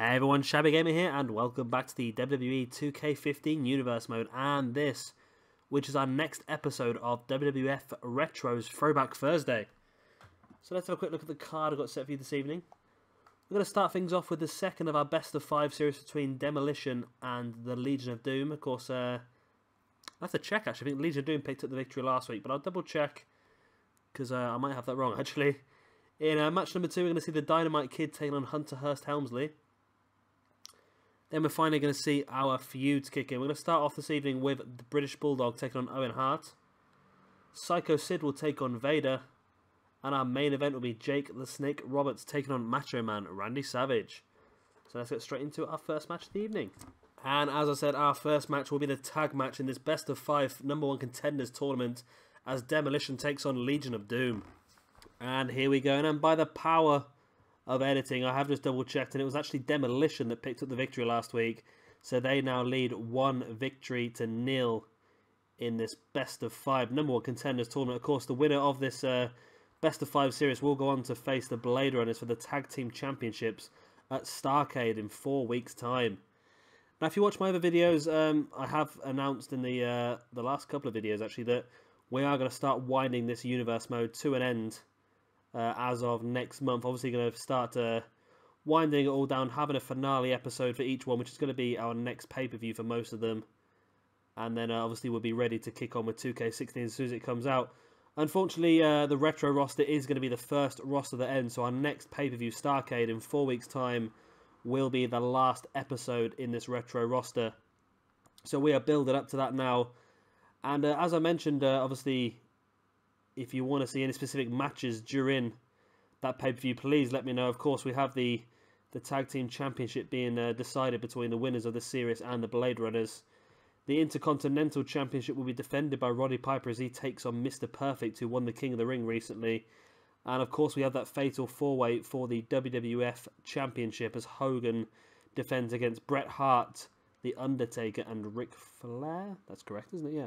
Hey everyone, Shabby Gamer here, and welcome back to the WWE 2K15 Universe Mode, and this, which is our next episode of WWF Retro's Throwback Thursday. So let's have a quick look at the card I've got set for you this evening. We're going to start things off with the second of our best of 5 series between Demolition and the Legion of Doom. Of course, that's a check actually. I think Legion of Doom picked up the victory last week, but I'll double check because I might have that wrong actually. In match number 2, we're going to see the Dynamite Kid taking on Hearst Helmsley. Then we're finally going to see our feuds kick in. We're going to start off this evening with the British Bulldog taking on Owen Hart. Psycho Sid will take on Vader. And our main event will be Jake the Snake Roberts taking on Macho Man Randy Savage. So let's get straight into our first match of the evening. And as I said, our first match will be the tag match in this best of 5 #1 contenders tournament as Demolition takes on Legion of Doom. And here we go. And by the power of editing, I have just double checked, and it was actually Demolition that picked up the victory last week, so they now lead 1-0 in this best of 5 #1 contenders tournament. Of course, the winner of this best of 5 series will go on to face the Blade Runners for the tag team championships at Starrcade in 4 weeks time. Now if you watch my other videos, I have announced in the last couple of videos actually that we are going to start winding this universe mode to an end as of next month. Obviously going to start winding it all down, having a finale episode for each one, which is going to be our next pay-per-view for most of them. And then obviously we'll be ready to kick on with 2K16 as soon as it comes out. Unfortunately, the retro roster is going to be the first roster that ends, so our next pay-per-view, Starrcade, in 4 weeks time will be the last episode in this retro roster. So we are building up to that now. And as I mentioned, obviously, if you want to see any specific matches during that pay-per-view, please let me know. Of course, we have the Tag Team Championship being decided between the winners of the series and the Blade Runners. The Intercontinental Championship will be defended by Roddy Piper as he takes on Mr. Perfect, who won the King of the Ring recently. And of course, we have that fatal 4-way for the WWF Championship as Hogan defends against Bret Hart, The Undertaker, and Ric Flair. That's correct, isn't it? Yeah.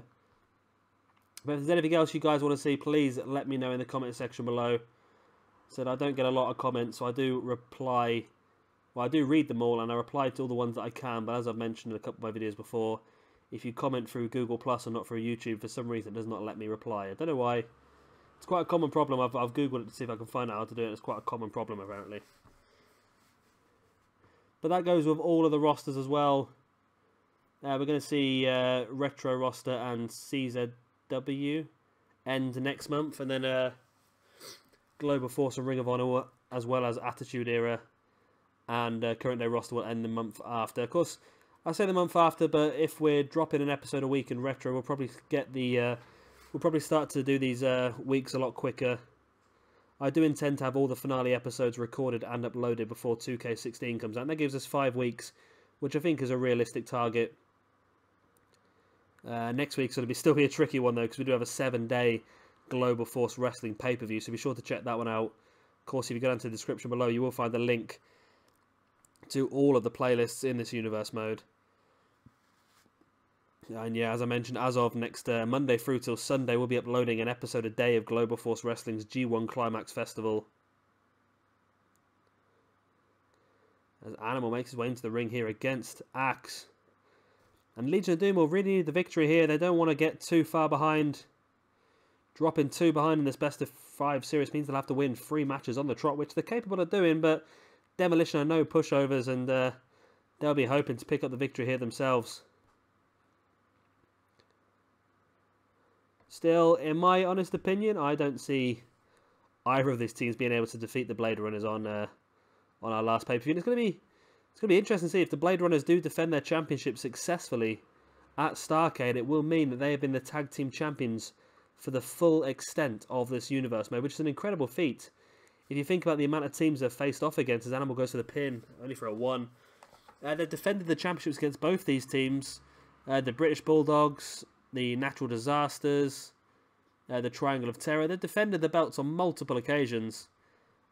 But if there's anything else you guys want to see, please let me know in the comment section below. So I don't get a lot of comments, so I do reply. Well, I do read them all, and I reply to all the ones that I can. But as I've mentioned in a couple of my videos before, if you comment through Google Plus and not through YouTube, for some reason it does not let me reply. I don't know why. It's quite a common problem. I've Googled it to see if I can find out how to do it. It's quite a common problem, apparently. But that goes with all of the rosters as well. We're going to see Retro Roster and CZW end next month, and then Global Force and Ring of Honor, as well as Attitude Era, and Current Day Roster will end the month after. Of course, I say the month after, but if we're dropping an episode a week in Retro, we'll probably get the we'll probably start to do these weeks a lot quicker. I do intend to have all the finale episodes recorded and uploaded before 2K16 comes out, and that gives us 5 weeks, which I think is a realistic target. Next week's going to still be a tricky one though, because we do have a 7-day Global Force Wrestling pay-per-view, so be sure to check that one out. Of course, if you go down to the description below, you will find the link to all of the playlists in this universe mode. And yeah, as I mentioned, as of next Monday through till Sunday, we'll be uploading an episode a day of Global Force Wrestling's G1 Climax Festival. As Animal makes his way into the ring here against Axe. And Legion of Doom will really need the victory here. They don't want to get too far behind. Dropping 2 behind in this best of 5 series means they'll have to win 3 matches on the trot, which they're capable of doing, but Demolition are no pushovers, and they'll be hoping to pick up the victory here themselves. Still, in my honest opinion, I don't see either of these teams being able to defeat the Blade Runners on our last pay-per-view. It's going to be interesting to see if the Blade Runners do defend their championship successfully at Starrcade. It will mean that they have been the tag team champions for the full extent of this universe mode, which is an incredible feat. If you think about the amount of teams they've faced off against, as Animal goes for the pin, only for a 1. They've defended the championships against both these teams. The British Bulldogs, the Natural Disasters, the Triangle of Terror. They've defended the belts on multiple occasions.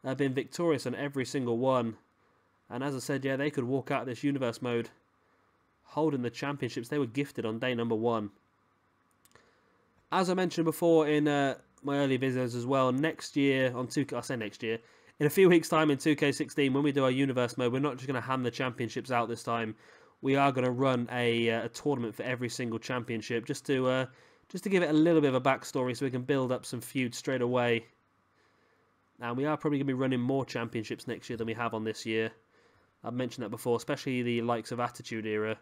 They've been victorious on every single one. And as I said, yeah, they could walk out of this universe mode holding the championships they were gifted on day number 1. As I mentioned before in my earlier videos as well, next year on 2K, I say next year, in a few weeks' time in 2K16, when we do our universe mode, we're not just going to hand the championships out this time. We are going to run a tournament for every single championship, just to give it a little bit of a backstory, so we can build up some feuds straight away. And we are probably going to be running more championships next year than we have on this year. I've mentioned that before, especially the likes of Attitude Era.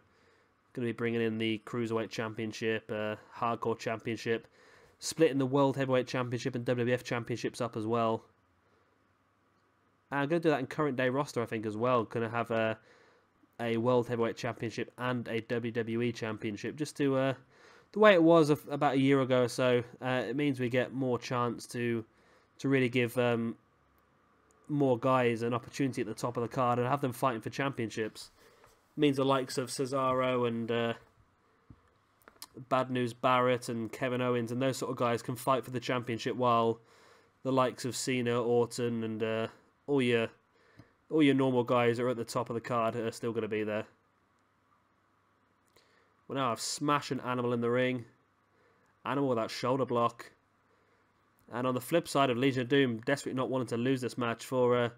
Going to be bringing in the Cruiserweight Championship, Hardcore Championship, splitting the World Heavyweight Championship and WWF Championships up as well. And I'm going to do that in current day roster, I think, as well. Going to have a World Heavyweight Championship and a WWE Championship, just to the way it was about a year ago or so. It means we get more chance to really give more guys an opportunity at the top of the card and have them fighting for championships. It means the likes of Cesaro and Bad News Barrett and Kevin Owens and those sort of guys can fight for the championship, while the likes of Cena, Orton, and all your normal guys that are at the top of the card are still going to be there. Well, now I've smashed an Animal in the ring. Animal with that shoulder block. And on the flip side of Legion of Doom, desperately not wanting to lose this match, for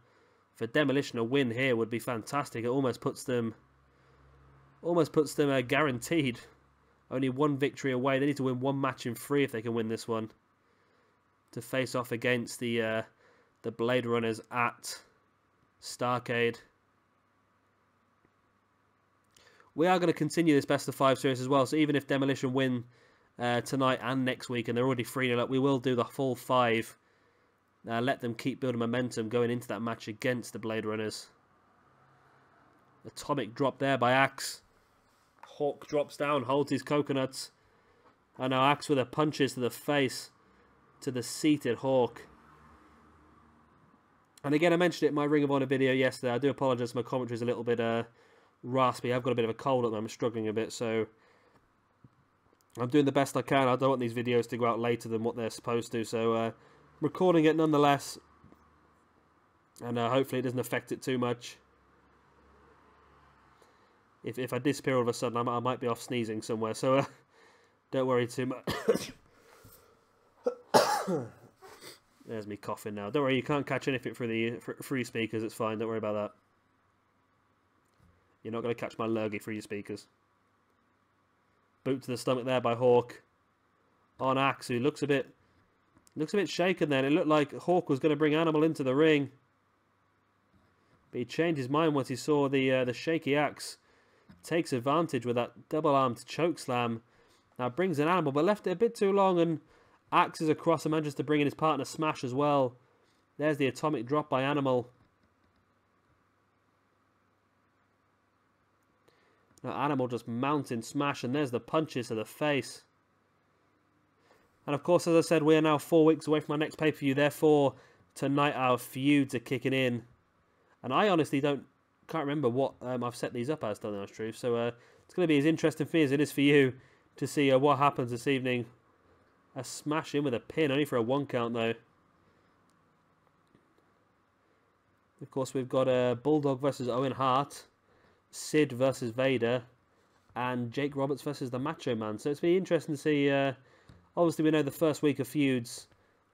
Demolition, a win here would be fantastic. It almost puts them guaranteed. Only one victory away. They need to win one match in 3 if they can win this one, to face off against the Blade Runners at Starrcade. We are going to continue this best of 5 series as well, so even if Demolition win tonight and next week and they're already 3-0 up, we will do the full 5. Let them keep building momentum going into that match against the Blade Runners. Atomic drop there by Axe. Hawk drops down, holds his coconuts. And now Axe with a punches to the face to the seated Hawk. And again, I mentioned it in my Ring of Honor video yesterday. I do apologise, my commentary is a little bit raspy. I've got a bit of a cold at the moment, I'm struggling a bit, so I'm doing the best I can. I don't want these videos to go out later than what they're supposed to, so recording it nonetheless, and hopefully it doesn't affect it too much. If I disappear all of a sudden, I might be off sneezing somewhere, so don't worry too much. There's me coughing now. Don't worry, you can't catch anything through the free speakers. It's fine. Don't worry about that. You're not going to catch my lurgy through your speakers. Boot to the stomach there by Hawk. On Axe, who looks a bit shaken then. It looked like Hawk was going to bring Animal into the ring, but he changed his mind once he saw the shaky Axe. Takes advantage with that double-armed choke slam. Now brings an Animal, but left it a bit too long, and Axe is across and manages to bring in his partner Smash as well. There's the atomic drop by Animal. Now Animal just mounting Smash, and there's the punches to the face. And of course, as I said, we are now 4 weeks away from our next pay-per-view. Therefore, tonight our feuds are kicking in. And I honestly can't remember what I've set these up as, to tell the honest truth. So it's going to be as interesting for me as it is for you to see what happens this evening. A smash in with a pin, only for a 1 count though. Of course, we've got Bulldog versus Owen Hart, Sid versus Vader, and Jake Roberts versus the Macho Man. So it's really interesting to see. Obviously, we know the first week of feuds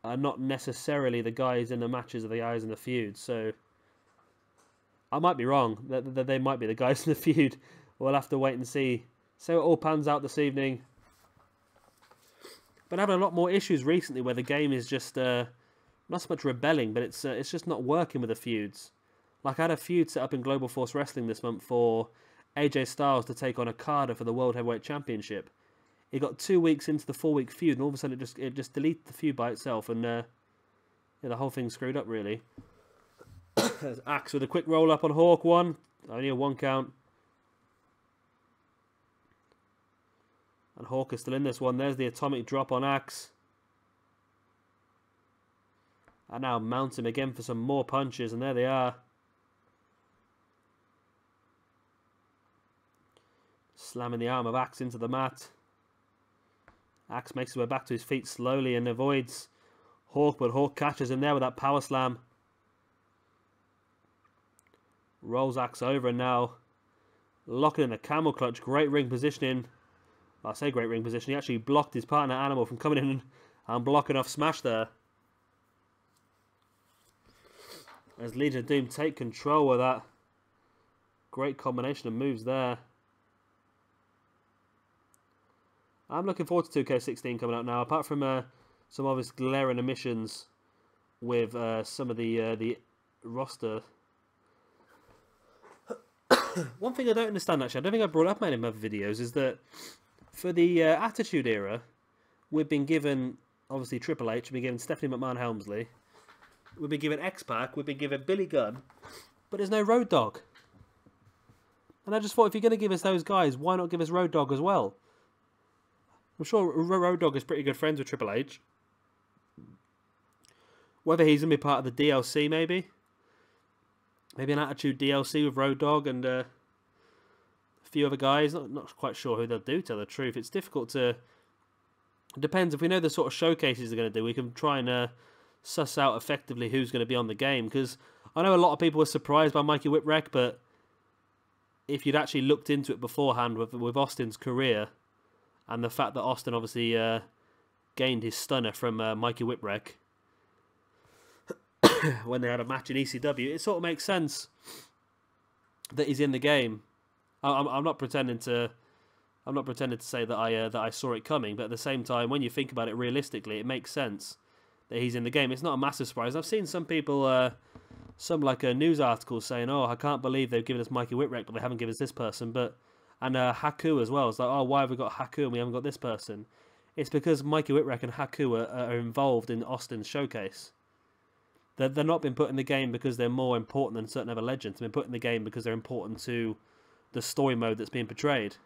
are not necessarily the guys in the matches or the guys in the feuds. So I might be wrong. That they might be the guys in the feud. We'll have to wait and see. So it all pans out this evening. Been having a lot more issues recently where the game is just not so much rebelling, but it's just not working with the feuds. Like I had a feud set up in Global Force Wrestling this month for AJ Styles to take on Okada for the World Heavyweight Championship. It got 2 weeks into the 4-week feud, and all of a sudden it just deleted the feud by itself, and yeah, the whole thing screwed up really. There's Axe with a quick roll up on Hawk, only a 1 count. And Hawk is still in this one. There's the atomic drop on Axe. And now mount him again for some more punches. And there they are. Slamming the arm of Axe into the mat. Axe makes his way back to his feet slowly and avoids Hawk. But Hawk catches him there with that power slam. Rolls Axe over and now locking in the camel clutch. Great ring positioning. I say great ring position. He actually blocked his partner Animal from coming in and blocking off Smash there. As Legion of Doom take control of that. Great combination of moves there. I'm looking forward to 2K16 coming out now. Apart from some obvious glaring omissions with some of the roster. One thing I don't understand, actually, I don't think I brought up in any of my videos, is that for the Attitude era, we've been given, obviously, Triple H, we've been given Stephanie McMahon Helmsley, we've been given X-Pac, we've been given Billy Gunn, but there's no Road Dogg. And I just thought, if you're going to give us those guys, why not give us Road Dogg as well? I'm sure Road Dogg is pretty good friends with Triple H. Whether he's going to be part of the DLC, maybe. Maybe an Attitude DLC with Road Dogg and a few other guys. Not quite sure who they'll do, to tell the truth. It's difficult to... It depends. If we know the sort of showcases they're going to do, we can try and suss out effectively who's going to be on the game. Because I know a lot of people were surprised by Mikey Whipwreck, but if you'd actually looked into it beforehand with Austin's career, and the fact that Austin obviously gained his stunner from Mikey Whipwreck when they had a match in ECW, it sort of makes sense that he's in the game. I'm not pretending to say that I saw it coming, but at the same time, when you think about it realistically, it makes sense that he's in the game. It's not a massive surprise. I've seen some people, some news articles saying, "Oh, I can't believe they've given us Mikey Whipwreck, but they haven't given us this person." And Haku as well. It's like, oh, why have we got Haku and we haven't got this person? It's because Mikey Whipwreck and Haku are involved in Austin's showcase. They're not been put in the game because they're more important than certain other legends. They've been put in the game because they're important to the story mode that's being portrayed.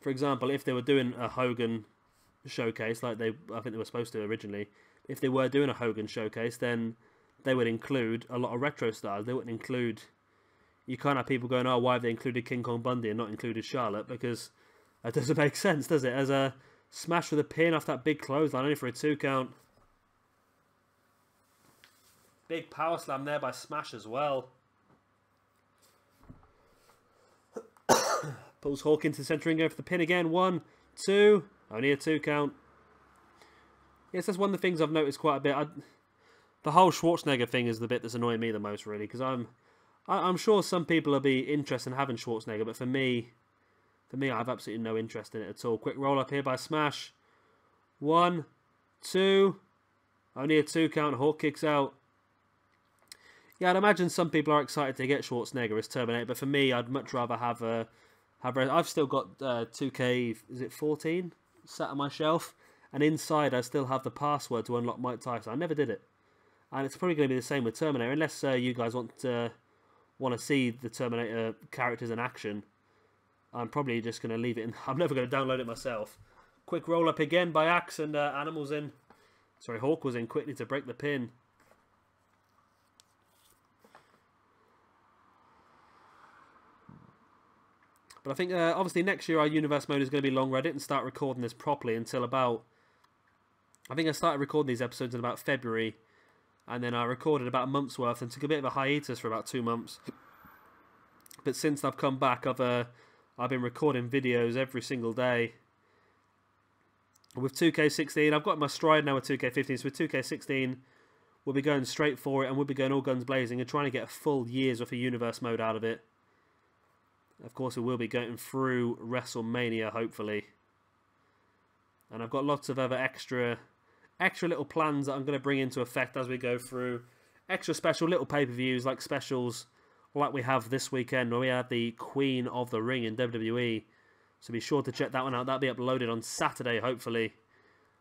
For example, if they were doing a Hogan showcase, like I think they were supposed to originally, if they were doing a Hogan showcase, then they would include a lot of retro stars. They wouldn't include... You can't have people going, oh, why have they included King Kong Bundy and not included Charlotte? Because that doesn't make sense, does it? As a smash with a pin off that big clothesline, only for a 2 count. Big power slam there by Smash as well. Pulls Hawk into the centre ring, go for the pin again. 1, 2, only a 2 count. Yes, that's one of the things I've noticed quite a bit. The whole Schwarzenegger thing is the bit that's annoying me the most, really, because I'm sure some people will be interested in having Schwarzenegger, but for me, I have absolutely no interest in it at all. Quick roll up here by Smash. 1, 2, only a 2 count. Hawk kicks out. Yeah, I'd imagine some people are excited to get Schwarzenegger as Terminator, but for me, I'd much rather have I've still got 2K, is it 14 sat on my shelf, and inside I still have the password to unlock Mike Tyson. I never did it, and it's probably going to be the same with Terminator, unless you guys want to see the Terminator characters in action. I'm probably just going to leave it in. I'm never going to download it myself. Quick roll up again by Axe, and Animal's in. Sorry, Hawk was in quickly to break the pin. But I think obviously next year our universe mode is going to be longer. I didn't start recording this properly until about... I think I started recording these episodes in about February. And then I recorded about a month's worth and took a bit of a hiatus for about 2 months. But since I've come back, I've been recording videos every single day. With 2K16, I've got my stride now with 2K15. So with 2K16, we'll be going straight for it and we'll be going all guns blazing and trying to get a full year's worth of universe mode out of it. Of course, we will be going through WrestleMania, hopefully. And I've got lots of other extra little plans that I'm going to bring into effect as we go through. Extra special little pay-per-views, like specials like we have this weekend, where we have the Queen of the Ring in WWE. So be sure to check that one out. That'll be uploaded on Saturday, hopefully.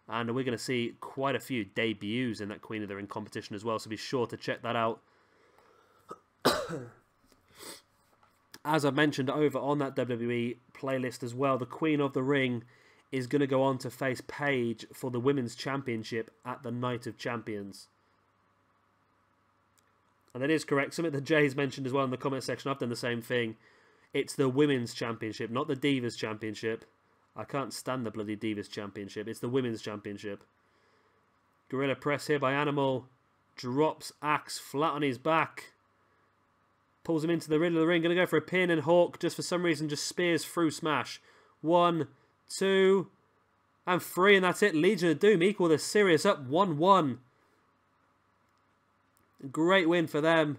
And we're going to see quite a few debuts in that Queen of the Ring competition as well. So be sure to check that out. As I mentioned over on that WWE playlist as well, the Queen of the Ring is going to go on to face Paige for the Women's Championship at the Night of Champions. And that is correct. Something that Jay's mentioned as well in the comment section. I've done the same thing. It's the Women's Championship, not the Divas Championship. I can't stand the bloody Divas Championship. It's the Women's Championship. Gorilla press here by Animal. Drops Axe flat on his back. Pulls him into the middle of the ring. Going to go for a pin, and Hawk, just for some reason, just spears through Smash. 1, 2, and 3, and that's it. Legion of Doom equal the series up 1-1. Great win for them.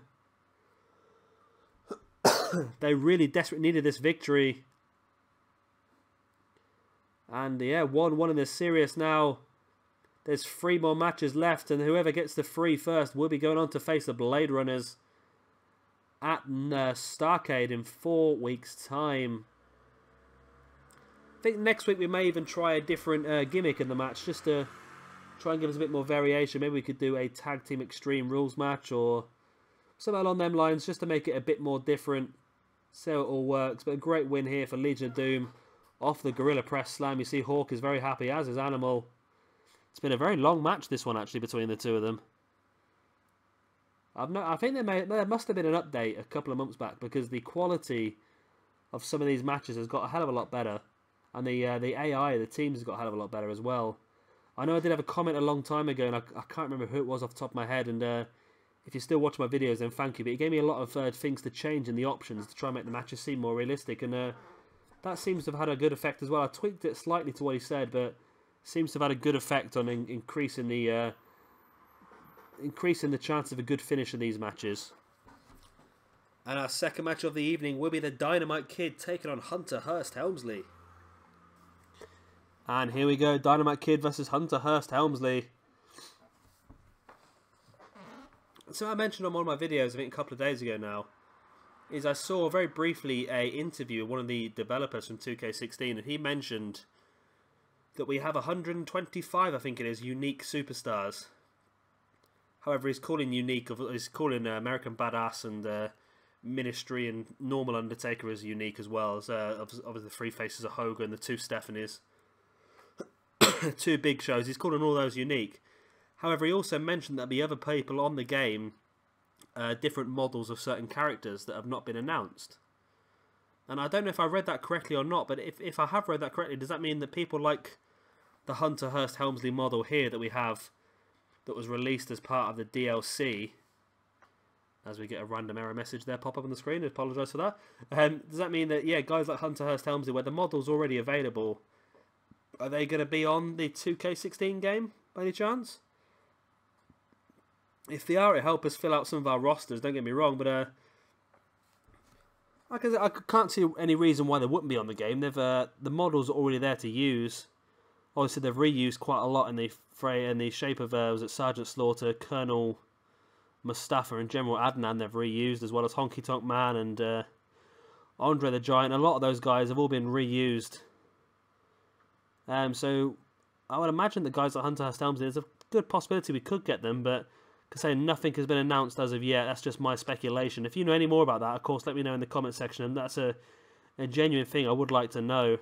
They really desperately needed this victory. And yeah, 1-1 in this series now. There's 3 more matches left, and whoever gets the 3 first will be going on to face the Blade Runners at Starrcade in 4 weeks' time. I think next week we may even try a different gimmick in the match, just to try and give us a bit more variation. Maybe we could do a tag team Extreme Rules match or something along them lines, just to make it a bit more different. See how it all works. But a great win here for Legion of Doom off the Gorilla Press Slam. You see Hawk is very happy, as is Animal. It's been a very long match, this one, actually, between the two of them. I think there must have been an update a couple of months back, because the quality of some of these matches has got a hell of a lot better. And the AI, the teams, has got a hell of a lot better as well. I know I did have a comment a long time ago, and I can't remember who it was off the top of my head, and if you still watch my videos, then thank you. But it gave me a lot of things to change in the options to try and make the matches seem more realistic, and that seems to have had a good effect as well. I tweaked it slightly to what he said, but seems to have had a good effect on increasing the chance of a good finish in these matches. And our second match of the evening will be the Dynamite Kid taking on Hunter Hearst Helmsley. And here we go, Dynamite Kid versus Hunter Hearst Helmsley. So I mentioned on one of my videos, I think a couple of days ago now, is I saw very briefly a interview with one of the developers from 2K16, and he mentioned that we have 125, I think it is, unique superstars. However, he's calling American Badass and Ministry and Normal Undertaker as unique as well, as obviously the 3 faces of Hogan, the 2 Stephanies, 2 Big Shows. He's calling all those unique. However, he also mentioned that the other people on the game, different models of certain characters that have not been announced. And I don't know if I read that correctly or not, but if I have read that correctly, does that mean that people like the Hunter Hearst Helmsley model here that we have, that was released as part of the DLC, as we get a random error message there pop up on the screen, I apologise for that. Does that mean that, yeah, guys like Hunter Hearst Helmsley, where the model's already available, are they going to be on the 2K16 game, by any chance? If they are, it'll help us fill out some of our rosters, don't get me wrong, but I can't see any reason why they wouldn't be on the game. The models are already there to use. Obviously, they've reused quite a lot in the shape of was it Sergeant Slaughter, Colonel Mustafa, and General Adnan. They've reused, as well as Honky Tonk Man and Andre the Giant. A lot of those guys have all been reused. So I would imagine that guys like Hunter Hearst Helmsley, there's a good possibility we could get them, but because nothing has been announced as of yet. That's just my speculation. If you know any more about that, of course, let me know in the comment section. And that's a genuine thing I would like to know.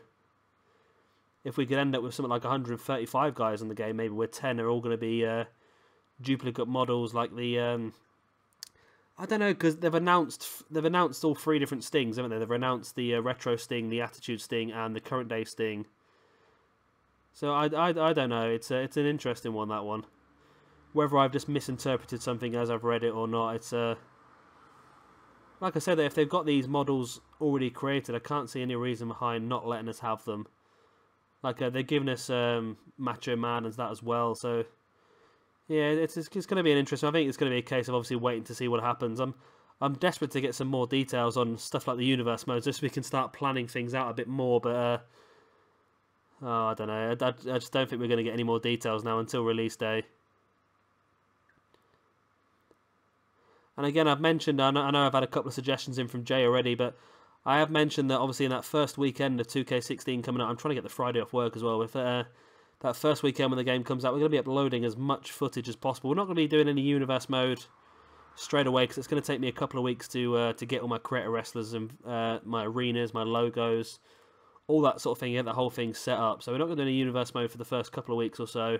If we could end up with something like 135 guys in the game, maybe where 10 are all going to be duplicate models, like the I don't know, because they've announced all 3 different Stings, haven't they? They've announced the retro Sting, the Attitude Sting, and the current day Sting. So I don't know. It's an interesting one, that one. Whether I've just misinterpreted something as I've read it or not, it's like I said, that if they've got these models already created, I can't see any reason behind not letting us have them. Like they're giving us Macho Man and that as well, so yeah, it's going to be an interesting. I think it's going to be a case of obviously waiting to see what happens. I'm desperate to get some more details on stuff like the universe modes, just so we can start planning things out a bit more. But I don't know. I just don't think we're going to get any more details now until release day. And again, I've mentioned, I know I've had a couple of suggestions in from Jay already, but I have mentioned that obviously in that first weekend of 2K16 coming out, I'm trying to get the Friday off work as well. With that first weekend when the game comes out, we're going to be uploading as much footage as possible. We're not going to be doing any universe mode straight away, because it's going to take me a couple of weeks to get all my creator wrestlers and my arenas, my logos, all that sort of thing, get the whole thing set up. So we're not going to do any universe mode for the first couple of weeks or so.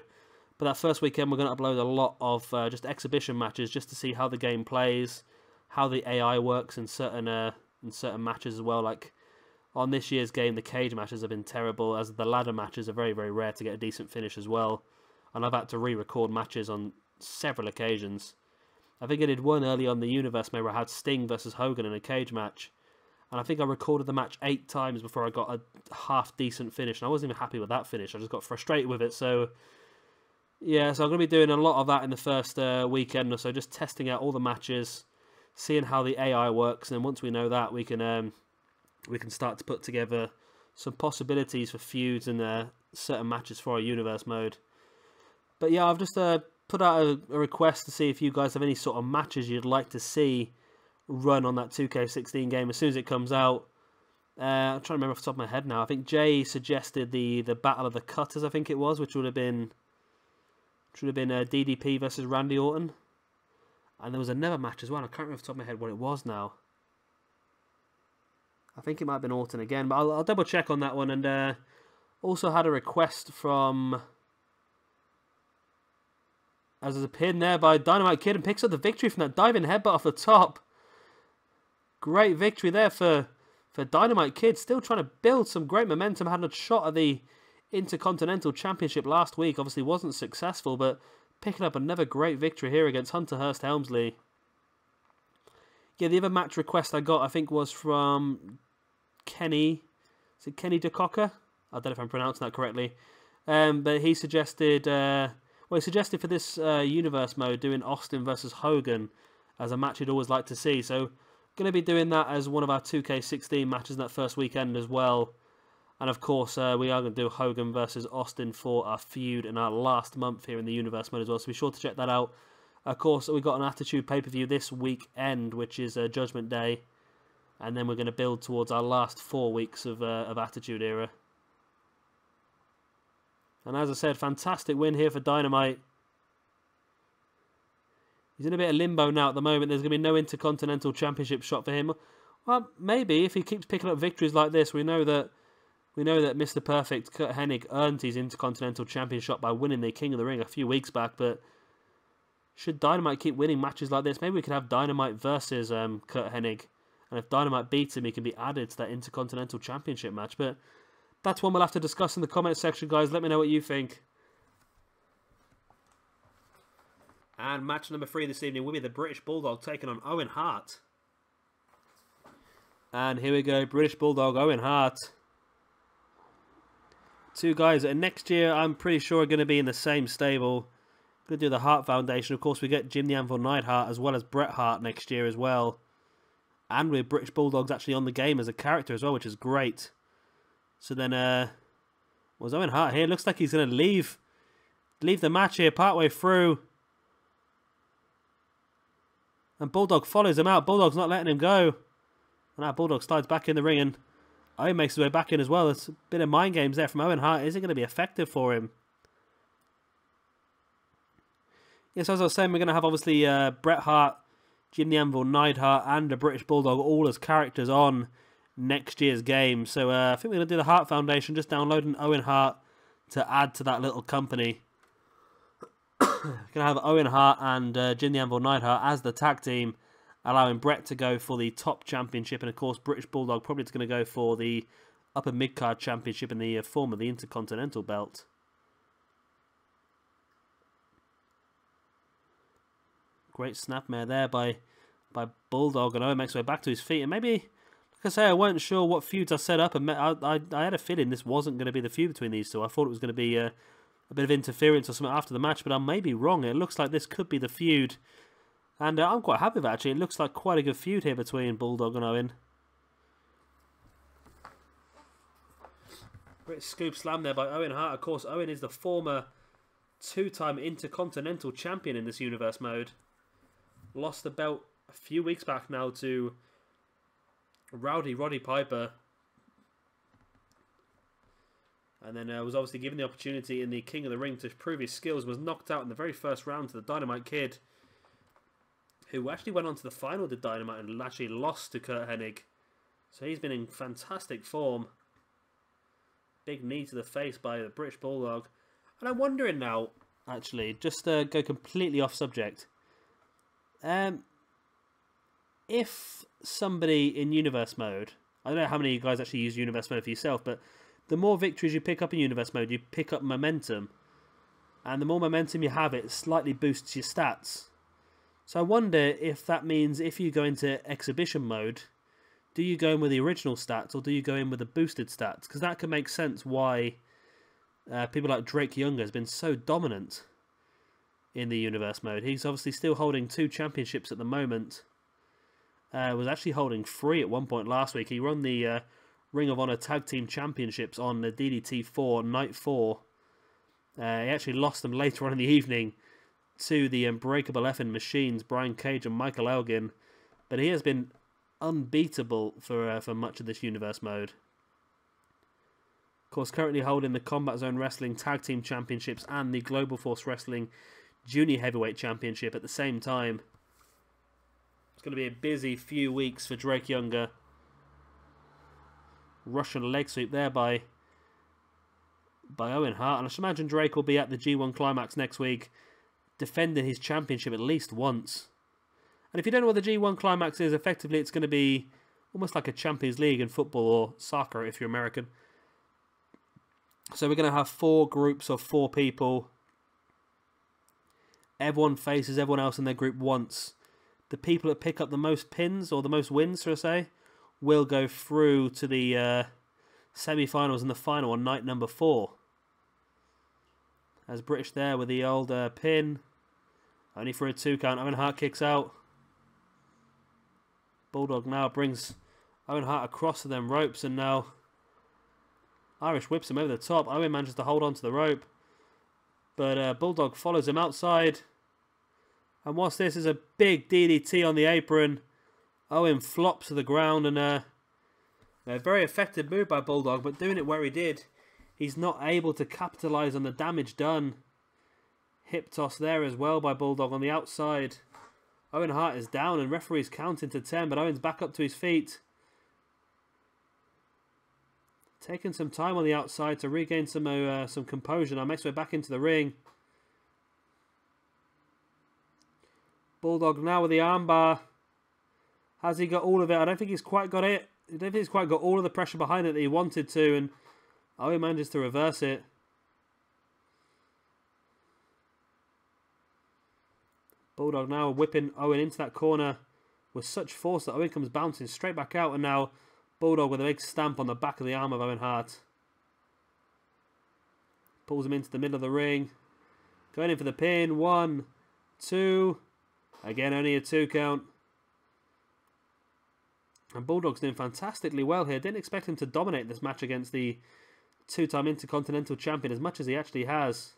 But that first weekend, we're going to upload a lot of just exhibition matches, just to see how the game plays, how the AI works in certain matches as well. Like on this year's game, the cage matches have been terrible, as the ladder matches are very, very rare to get a decent finish as well. And I've had to re-record matches on several occasions. I think I did one early on the universe mode where I had Sting versus Hogan in a cage match. And I think I recorded the match 8 times before I got a half-decent finish. And I wasn't even happy with that finish. I just got frustrated with it, so Yeah, so I'm going to be doing a lot of that in the first weekend or so, just testing out all the matches, seeing how the AI works, and then once we know that, we can start to put together some possibilities for feuds and certain matches for our universe mode. But yeah, I've just put out a request to see if you guys have any sort of matches you'd like to see run on that 2K16 game as soon as it comes out. I'm trying to remember off the top of my head now. I think Jay suggested the Battle of the Cutters, I think it was, which would have been DDP versus Randy Orton. And there was another match as well. I can't remember off the top of my head what it was now. I think it might have been Orton again, but I'll double check on that one. And also had a request from, as there's a pin there by Dynamite Kid, and picks up the victory from that diving headbutt off the top. Great victory there for Dynamite Kid. Still trying to build some great momentum. Had a shot at the Intercontinental Championship last week. Obviously wasn't successful, but picking up another great victory here against Hunter Hearst Helmsley. Yeah, the other match request I got, I think, was from Kenny. Is it Kenny DeCocker? I don't know if I'm pronouncing that correctly. But he suggested, he suggested for this universe mode doing Austin versus Hogan as a match he'd always like to see. So, going to be doing that as one of our 2K16 matches in that first weekend as well. And of course, we are going to do Hogan versus Austin for our feud in our last month here in the universe mode as well. So be sure to check that out. Of course, we've got an Attitude pay-per-view this weekend, which is Judgment Day. And then we're going to build towards our last 4 weeks of Attitude Era. And as I said, fantastic win here for Dynamite. He's in a bit of limbo now at the moment. There's going to be no Intercontinental Championship shot for him. Well, maybe if he keeps picking up victories like this, we know that Mr. Perfect Kurt Hennig earned his Intercontinental Champion shot by winning the King of the Ring a few weeks back. But should Dynamite keep winning matches like this, maybe we could have Dynamite versus Kurt Hennig. And if Dynamite beats him, he can be added to that Intercontinental Championship match. But that's one we'll have to discuss in the comment section, guys. Let me know what you think. And match number 3 this evening will be the British Bulldog taking on Owen Hart. And here we go, British Bulldog, Owen Hart. Two guys that next year I'm pretty sure are going to be in the same stable. Going to do the Hart Foundation. Of course, we get Jim the Anvil Neidhart as well as Bret Hart next year as well. And with British Bulldogs actually on the game as a character as well, which is great. So then, was Owen Hart here? Looks like he's going to leave the match here partway through. And Bulldog follows him out. Bulldog's not letting him go. And now Bulldog slides back in the ring and Owen makes his way back in as well. There's a bit of mind games there from Owen Hart. Is it going to be effective for him? Yes, as I was saying, we're going to have obviously Bret Hart, Jim the Anvil Neidhart and a British Bulldog all as characters on next year's game. So I think we're going to do the Hart Foundation, just downloading Owen Hart to add to that little company. Going to have Owen Hart and Jim the Anvil Neidhart as the tag team, allowing Bret to go for the top championship, and of course British Bulldog probably is going to go for the upper mid-card championship in the form of the Intercontinental belt. Great snapmare there by Bulldog, and Owen makes his way back to his feet. And maybe, like I say, I weren't sure what feuds I set up, and I had a feeling this wasn't going to be the feud between these two. I thought it was going to be a bit of interference or something after the match, but I may be wrong. It looks like this could be the feud. And I'm quite happy with it, actually. It looks like quite a good feud here between Bulldog and Owen. Great scoop slam there by Owen Hart. Of course, Owen is the former 2-time Intercontinental Champion in this universe mode. Lost the belt a few weeks back now to Rowdy Roddy Piper. And then was obviously given the opportunity in the King of the Ring to prove his skills. Was knocked out in the very first round to the Dynamite Kid, who actually went on to the final of the Dynamite and actually lost to Kurt Hennig. So he's been in fantastic form. Big knee to the face by the British Bulldog. And I'm wondering now, actually, just to go completely off subject. If somebody in Universe Mode, I don't know how many of you guys actually use Universe Mode for yourself, but the more victories you pick up in Universe Mode, you pick up momentum. And the more momentum you have, it slightly boosts your stats. So I wonder if that means if you go into Exhibition Mode, do you go in with the original stats or do you go in with the boosted stats? Because that can make sense why people like Drake Younger has been so dominant in the universe mode. He's obviously still holding 2 championships at the moment. Was actually holding 3 at one point last week. He won the Ring of Honor Tag Team Championships on the DDT 4, Night 4. He actually lost them later on in the evening to the Unbreakable Effing Machines, Brian Cage and Michael Elgin. But he has been unbeatable for much of this universe mode. Of course, currently holding the Combat Zone Wrestling Tag Team Championships and the Global Force Wrestling Junior Heavyweight Championship at the same time. It's going to be a busy few weeks for Drake Younger. Russian leg sweep there by Owen Hart. And I should imagine Drake will be at the G1 Climax next week, defending his championship at least once. And if you don't know what the G1 Climax is, effectively it's going to be almost like a Champions League in football or soccer if you're American. So we're going to have 4 groups of 4 people. Everyone faces everyone else in their group once. The people that pick up the most pins, or the most wins, shall I say, will go through to the semi-finals and the final on night number 4. As British there with the old pin. Only for a 2 count. Owen Hart kicks out. Bulldog now brings Owen Hart across to them ropes, and now Irish whips him over the top. Owen manages to hold on to the rope, but Bulldog follows him outside. And whilst this is a big DDT on the apron, Owen flops to the ground, and a very effective move by Bulldog, but doing it where he did, he's not able to capitalise on the damage done. Hip toss there as well by Bulldog on the outside. Owen Hart is down, and referee's counting to 10, but Owen's back up to his feet. Taking some time on the outside to regain some composure. Now makes way back into the ring. Bulldog now with the armbar. Has he got all of it? I don't think he's quite got it. I don't think he's quite got all of the pressure behind it that he wanted to, and Owen manages to reverse it. Bulldog now whipping Owen into that corner with such force that Owen comes bouncing straight back out, and now Bulldog with a big stamp on the back of the arm of Owen Hart. Pulls him into the middle of the ring. Going in for the pin. 1, 2. Again, only a 2 count. And Bulldog's doing fantastically well here. Didn't expect him to dominate this match against the 2-time Intercontinental Champion as much as he actually has.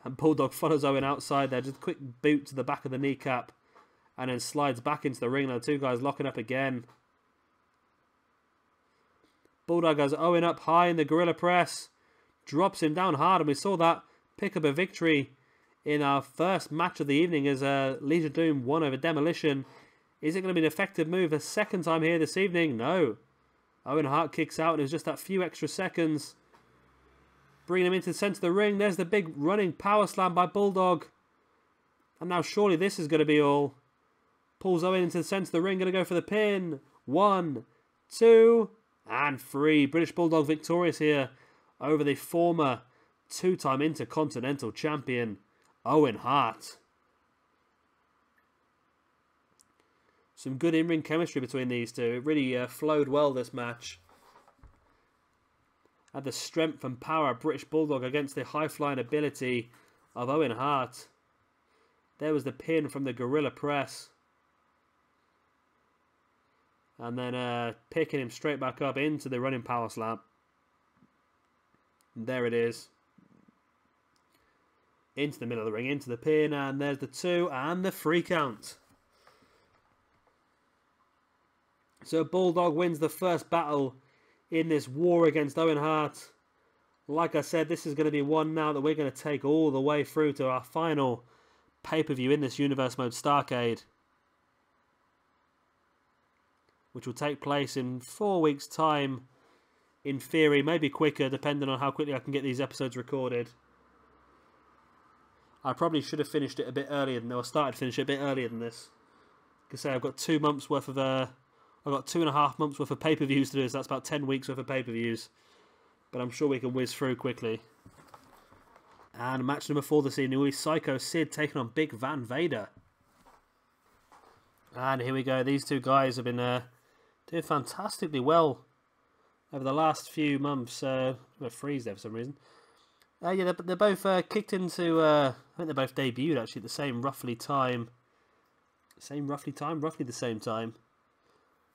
And Bulldog follows Owen outside there. Just a quick boot to the back of the kneecap. And then slides back into the ring. Now 2 guys locking up again. Bulldog has Owen up high in the Gorilla Press. Drops him down hard. And we saw that pick up a victory in our first match of the evening as Legion Doom won over Demolition. Is it going to be an effective move a second time here this evening? No. Owen Hart kicks out, and it was just that few extra seconds. Bringing him into the centre of the ring. There's the big running power slam by Bulldog. And now surely this is going to be all. Pulls Owen into the centre of the ring. Going to go for the pin. 1, 2, and 3. British Bulldog victorious here over the former 2-time Intercontinental Champion, Owen Hart. Some good in-ring chemistry between these two. It really flowed well, this match. Had the strength and power of British Bulldog against the high-flying ability of Owen Hart. There was the pin from the Gorilla Press. And then picking him straight back up into the running power slam. And there it is. Into the middle of the ring, into the pin, and there's the 2 and the 3 count. So Bulldog wins the first battle in this war against Owen Hart. Like I said, this is going to be one now that we're going to take all the way through to our final pay-per-view in this Universe Mode Starcade, which will take place in 4 weeks' time, in theory, maybe quicker, depending on how quickly I can get these episodes recorded. I probably should have finished it a bit earlier than, or started to finish it a bit earlier than this. Like I say, I've got 2 months worth of, I've got 2.5 months worth of pay-per-views to do, so that's about 10 weeks worth of pay-per-views. But I'm sure we can whiz through quickly. And match number 4 this evening will be Psycho Sid taking on Big Van Vader. And here we go. These 2 guys have been doing fantastically well over the last few months. I'm going to freeze there for some reason. Yeah, they're both kicked into. I think they both debuted actually at the same roughly time. Roughly the same time.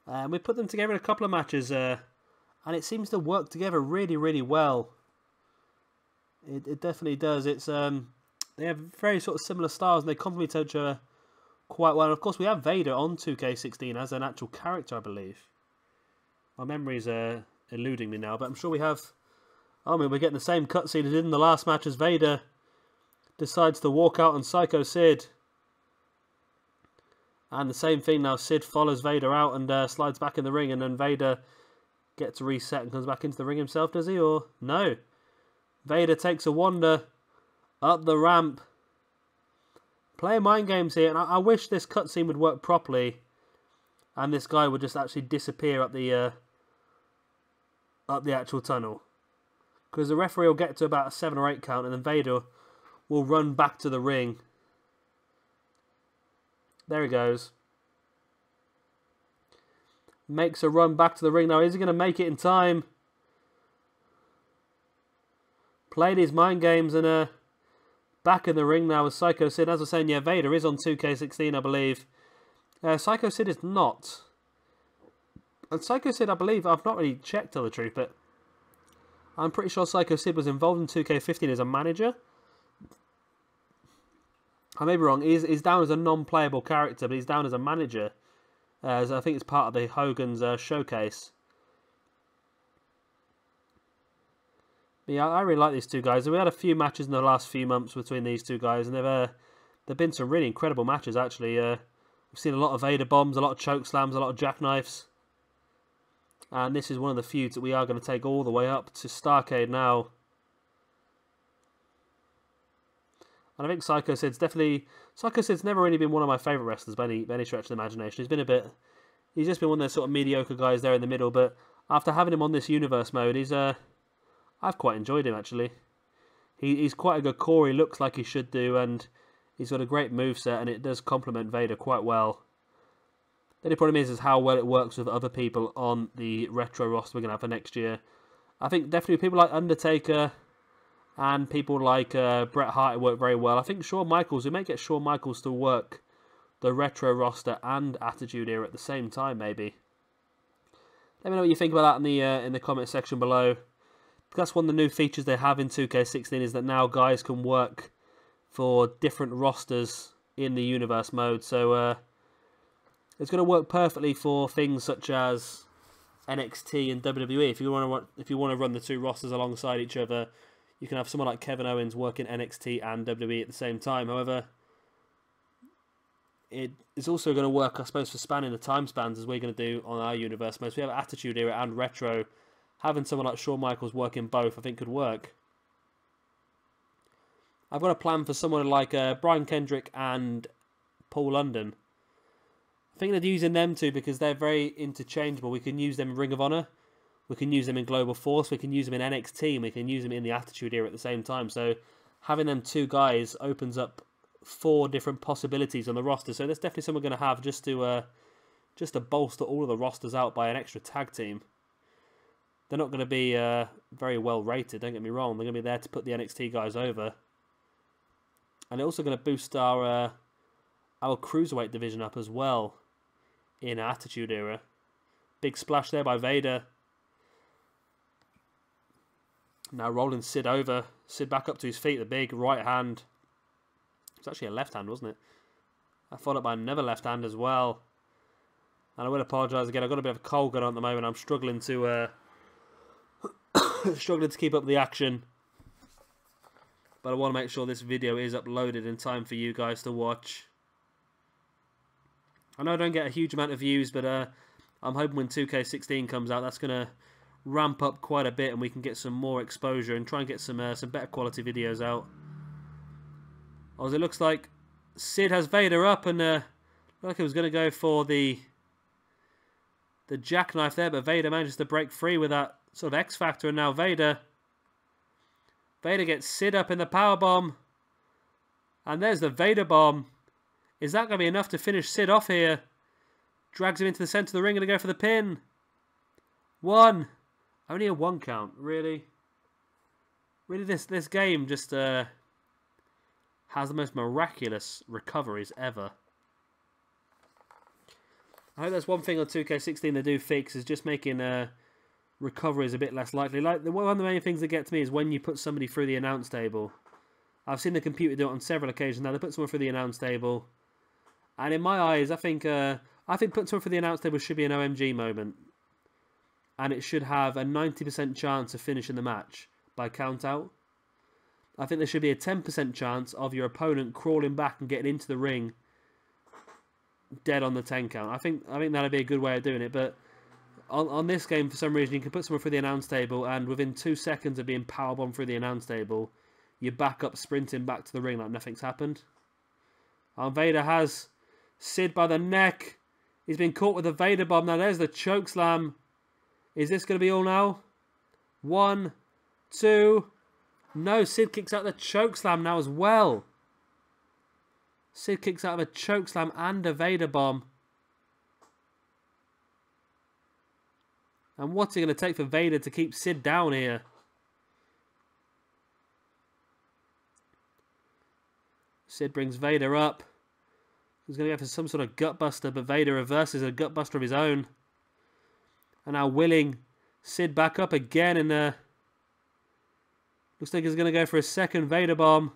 And we put them together in a couple of matches, and it seems to work together really, really well. It definitely does. It's they have very sort of similar styles, and they complement each other quite well. And of course, we have Vader on 2K16 as an actual character, I believe. My memory's eluding me now, but I'm sure we have. I mean, we're getting the same cutscene as in the last match as Vader decides to walk out on Psycho Sid. And the same thing now, Sid follows Vader out and slides back in the ring, and then Vader gets reset and comes back into the ring himself, does he? Or no? Vader takes a wander up the ramp. Playing mind games here, and I wish this cutscene would work properly, and this guy would just actually disappear up the actual tunnel. Because the referee will get to about a 7 or 8 count, and then Vader will run back to the ring. There he goes. Makes a run back to the ring. Now, is he going to make it in time? Played his mind games and back in the ring now with Psycho Sid. As I was saying, yeah, Vader is on 2K16, I believe. Psycho Sid is not. And Psycho Sid, I believe, I've not really checked, tell the truth, but I'm pretty sure Psycho Sid was involved in 2K15 as a manager. I may be wrong. He's down as a non-playable character, but he's down as a manager. As I think it's part of the Hogan's showcase. But yeah, I really like these two guys. We had a few matches in the last few months between these two guys, and they've been some really incredible matches, actually. We've seen a lot of Vader bombs, a lot of choke slams, a lot of jackknives. And this is one of the feuds that we are going to take all the way up to Starrcade now. And I think Psycho Sid's never really been one of my favourite wrestlers by any stretch of the imagination. He's just been one of those sort of mediocre guys there in the middle. But after having him on this universe mode, I've quite enjoyed him actually. He's quite a good core. He looks like he should do, and he's got a great moveset, and it does complement Vader quite well. The only problem is how well it works with other people on the retro roster we're going to have for next year. I think definitely people like Undertaker and people like Bret Hart work very well. I think Shawn Michaels, we may get Shawn Michaels to work the retro roster and Attitude Era at the same time, maybe. Let me know what you think about that in the comment section below. That's one of the new features they have in 2K16 is that now guys can work for different rosters in the universe mode. So it's going to work perfectly for things such as NXT and WWE. If you want to run the two rosters alongside each other, you can have someone like Kevin Owens working NXT and WWE at the same time. However, it is also going to work, I suppose, for spanning the time spans as we're going to do on our universe modes. We have Attitude Era and Retro. Having someone like Shawn Michaels working both, I think, could work. I've got a plan for someone like Brian Kendrick and Paul London. I'm thinking of using them two because they're very interchangeable. We can use them in Ring of Honor. We can use them in Global Force. We can use them in NXT. And we can use them in the Attitude Era at the same time. So having them two guys opens up 4 different possibilities on the roster. So that's definitely something we're going to have just to bolster all of the rosters out by an extra tag team. They're not going to be very well rated, don't get me wrong. They're going to be there to put the NXT guys over. And they're also going to boost our Cruiserweight division up as well in Attitude Era. Big splash there by Vader. Now rolling Sid over. Sid back up to his feet. The big right hand. It's actually a left hand, wasn't it? I followed up by another left hand as well. And I will apologise again. I've got a bit of a cold going on at the moment. I'm struggling to keep up the action. But I want to make sure this video is uploaded in time for you guys to watch. I know I don't get a huge amount of views, but I'm hoping when 2K16 comes out, that's going to ramp up quite a bit and we can get some more exposure and try and get some better quality videos out. As it looks like Sid has Vader up and looked like he was going to go for the jackknife there, but Vader manages to break free with that sort of X Factor, and now Vader gets Sid up in the powerbomb. And there's the Vader bomb. Is that going to be enough to finish Sid off here? Drags him into the centre of the ring and go for the pin. 1. Only a 1 count, really? Really, this game just has the most miraculous recoveries ever. I hope that's one thing on 2K16 they do fix, is just making recoveries a bit less likely. Like, one of the main things that get to me is when you put somebody through the announce table. I've seen the computer do it on several occasions now. They put someone through the announce table, and in my eyes, I think putting someone through the announce table should be an OMG moment, and it should have a 90% chance of finishing the match by count out. I think there should be a 10% chance of your opponent crawling back and getting into the ring dead on the 10 count. I think that'd be a good way of doing it. But on this game, for some reason, you can put someone through the announce table, and within 2 seconds of being powerbombed through the announce table, you're back up sprinting back to the ring like nothing's happened. Vader has Sid by the neck. He's been caught with a Vader bomb. Now there's the chokeslam. Is this going to be all now? 1, 2. No, Sid kicks out the chokeslam now as well. Sid kicks out of a chokeslam and a Vader bomb. And what's it going to take for Vader to keep Sid down here? Sid brings Vader up. He's going to go for some sort of gutbuster, but Vader reverses a gutbuster of his own. And now willing Sid back up again, and looks like he's going to go for a second Vader bomb.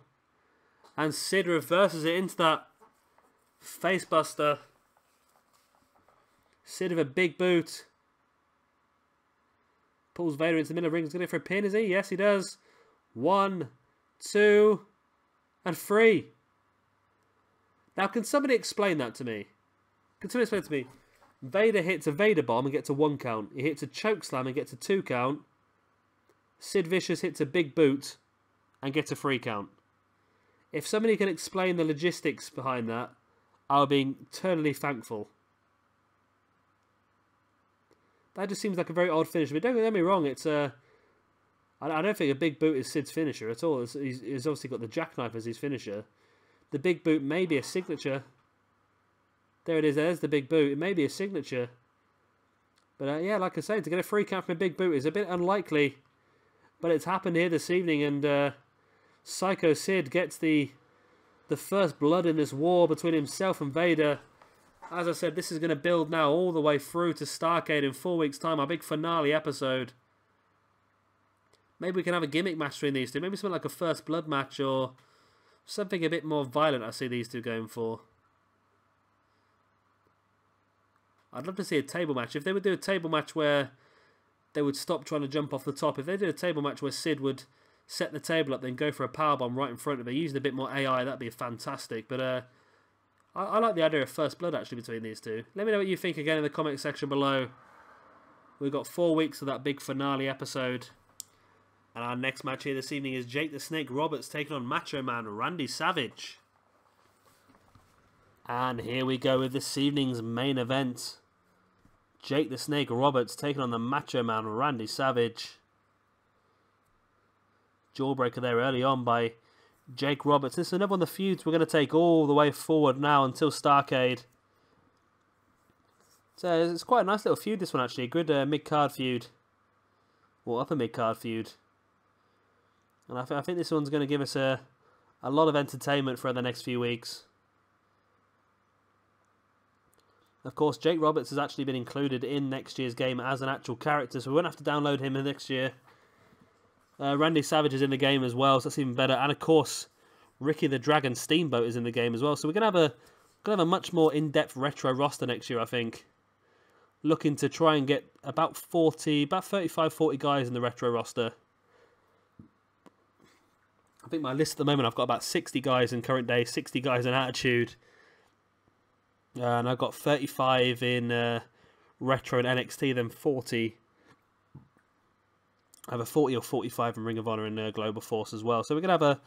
And Sid reverses it into that facebuster. Sid with a big boot. Pulls Vader into the middle of the ring. He's going to go for a pin, is he? Yes, he does. 1, 2, and 3. Now, can somebody explain that to me? Can somebody explain it to me? Vader hits a Vader bomb and gets a 1 count. He hits a chokeslam and gets a 2 count. Sid Vicious hits a big boot and gets a 3 count. If somebody can explain the logistics behind that, I'll be eternally thankful. That just seems like a very odd finish. But don't get me wrong, it's I don't think a big boot is Sid's finisher at all. He's obviously got the jackknife as his finisher. The big boot may be a signature. There it is. There's the big boot. It may be a signature. But yeah, like I say, to get a 3 count from a big boot is a bit unlikely. But it's happened here this evening, and Psycho Sid gets the first blood in this war between himself and Vader. As I said, this is going to build now all the way through to Starrcade in 4 weeks' time, our big finale episode. Maybe we can have a gimmick match between these two. Maybe something like a first blood match or something a bit more violent I see these two going for. I'd love to see a table match. If they would do a table match where they would stop trying to jump off the top. If they did a table match where Sid would set the table up, then go for a powerbomb right in front of it, using a bit more AI, that'd be fantastic. But I like the idea of first blood actually between these two. Let me know what you think again in the comment section below. We've got 4 weeks of that big finale episode. And our next match here this evening is Jake the Snake Roberts taking on Macho Man Randy Savage. And here we go with this evening's main event. Jake the Snake Roberts taking on the Macho Man Randy Savage. Jawbreaker there early on by Jake Roberts. This is another one of the feuds we're going to take all the way forward now until Starrcade. So it's quite a nice little feud, this one actually. Good mid-card feud. Or upper mid-card feud. And I think this one's going to give us a lot of entertainment for the next few weeks. Of course, Jake Roberts has actually been included in next year's game as an actual character, so we won't have to download him next year. Randy Savage is in the game as well, so that's even better. And of course, Ricky the Dragon Steamboat is in the game as well. So we're going to have a much more in-depth retro roster next year, I think. Looking to try and get about 35, 40 guys in the retro roster. I think my list at the moment, I've got about 60 guys in current day, 60 guys in Attitude. And I've got 35 in Retro and NXT, then 40. I have a 40 or 45 in Ring of Honor and Global Force as well. So we're going to have a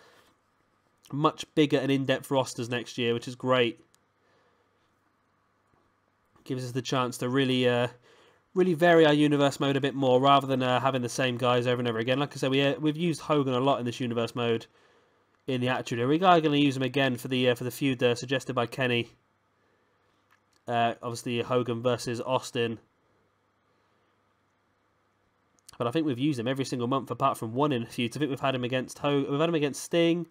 much bigger and in-depth rosters next year, which is great. Gives us the chance to really vary our universe mode a bit more, rather than having the same guys over and over again. Like I said, we've used Hogan a lot in this universe mode in the Attitude Era. We are going to use him again for the feud suggested by Kenny. Obviously, Hogan versus Austin. But I think we've used him every single month apart from one in a few. I think we've had him against we've had him against Sting,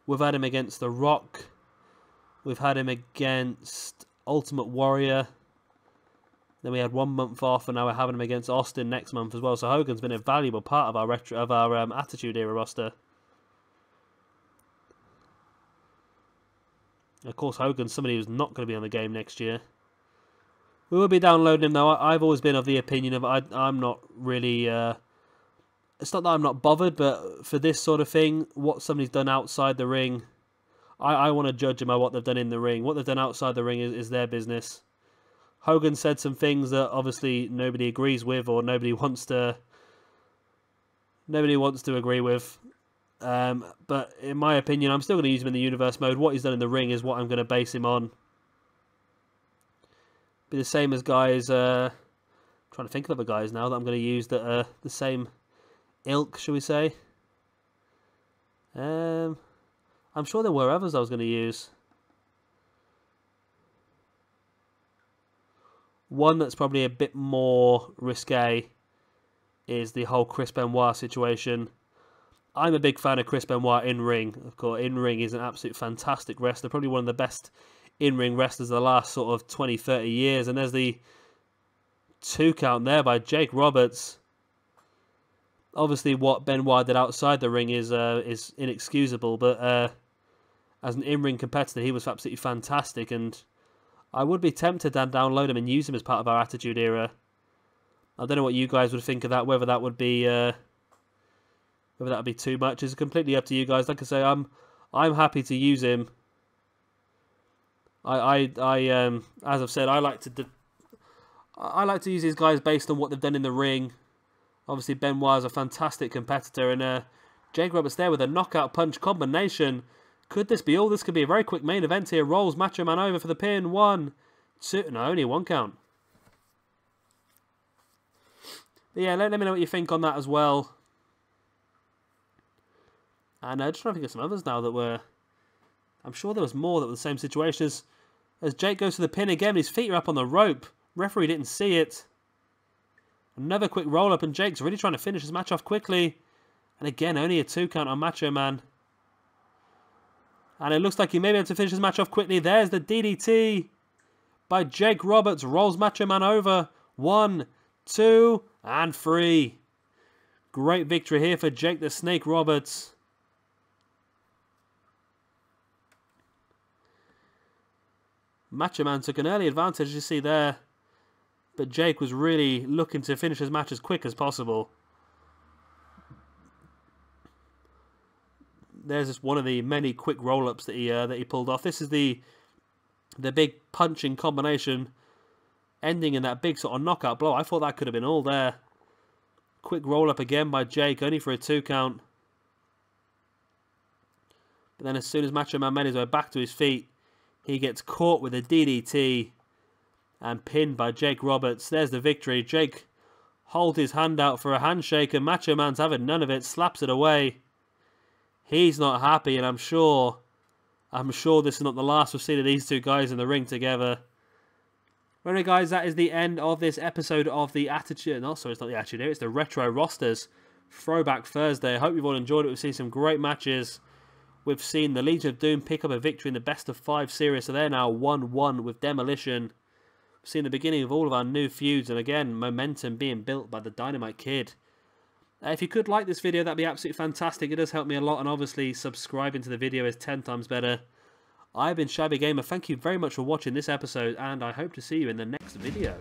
we've had him against The Rock, we've had him against Ultimate Warrior. Then we had 1 month off, and now we're having him against Austin next month as well. So Hogan's been a valuable part of our Attitude Era roster. Of course, Hogan's somebody who's not going to be on the game next year. We will be downloading him though. I've always been of the opinion of I'm not really. It's not that I'm not bothered, but for this sort of thing, what somebody's done outside the ring, I want to judge them by what they've done in the ring. What they've done outside the ring is their business. Hogan said some things that obviously nobody agrees with, or nobody wants to agree with. But in my opinion, I'm still going to use him in the universe mode. What he's done in the ring is what I'm going to base him on. Be the same as guys. Trying to think of other guys now that I'm going to use that are the same ilk, shall we say? I'm sure there were others I was going to use. One that's probably a bit more risque is the whole Chris Benoit situation. I'm a big fan of Chris Benoit in ring. Of course, in ring he's an absolute fantastic wrestler. Probably one of the best in-ring wrestlers of the last sort of 20, 30 years. And there's the 2 count there by Jake Roberts. Obviously, what Benoit did outside the ring is inexcusable. But as an in-ring competitor, he was absolutely fantastic. And I would be tempted to download him and use him as part of our Attitude Era. I don't know what you guys would think of that. Whether that would be too much is completely up to you guys. Like I say, I'm happy to use him. As I've said, I like to use these guys based on what they've done in the ring. Obviously, Benoit is a fantastic competitor, and Jake Roberts there with a knockout punch combination. Could this be all? This could be a very quick main event here. Rolls Macho Man over for the pin. 1, 2... No, only 1 count. But yeah, let me know what you think on that as well. And just trying to think of some others now that were... I'm sure there was more that were the same situation as Jake goes to the pin again. His feet are up on the rope. Referee didn't see it. Another quick roll-up, and Jake's really trying to finish his match off quickly. And again, only a 2 count on Macho Man. And it looks like he may be able to finish his match off quickly. There's the DDT by Jake Roberts. Rolls Macho Man over. 1, 2, and 3. Great victory here for Jake the Snake Roberts. Macho Man took an early advantage, as you see there. But Jake was really looking to finish his match as quick as possible. There's just one of the many quick roll-ups that he pulled off. This is the big punching combination ending in that big sort of knockout blow. I thought that could have been all there. Quick roll-up again by Jake, only for a 2 count. But then as soon as Macho Man made his way back to his feet, he gets caught with a DDT and pinned by Jake Roberts. There's the victory. Jake holds his hand out for a handshake, and Macho Man's having none of it, slaps it away. He's not happy, and I'm sure this is not the last we've seen of these two guys in the ring together. Anyway, guys, that is the end of this episode of the Attitude. No, sorry, it's not the Attitude here. It's the Retro Rosters Throwback Thursday. I hope you've all enjoyed it. We've seen some great matches. We've seen the Legion of Doom pick up a victory in the Best of 5 series, so they're now 1-1 with Demolition. We've seen the beginning of all of our new feuds, and again, momentum being built by the Dynamite Kid. If you could like this video, that'd be absolutely fantastic. It does help me a lot, and obviously subscribing to the video is 10 times better. I've been Shabby Gamer. Thank you very much for watching this episode, and I hope to see you in the next video.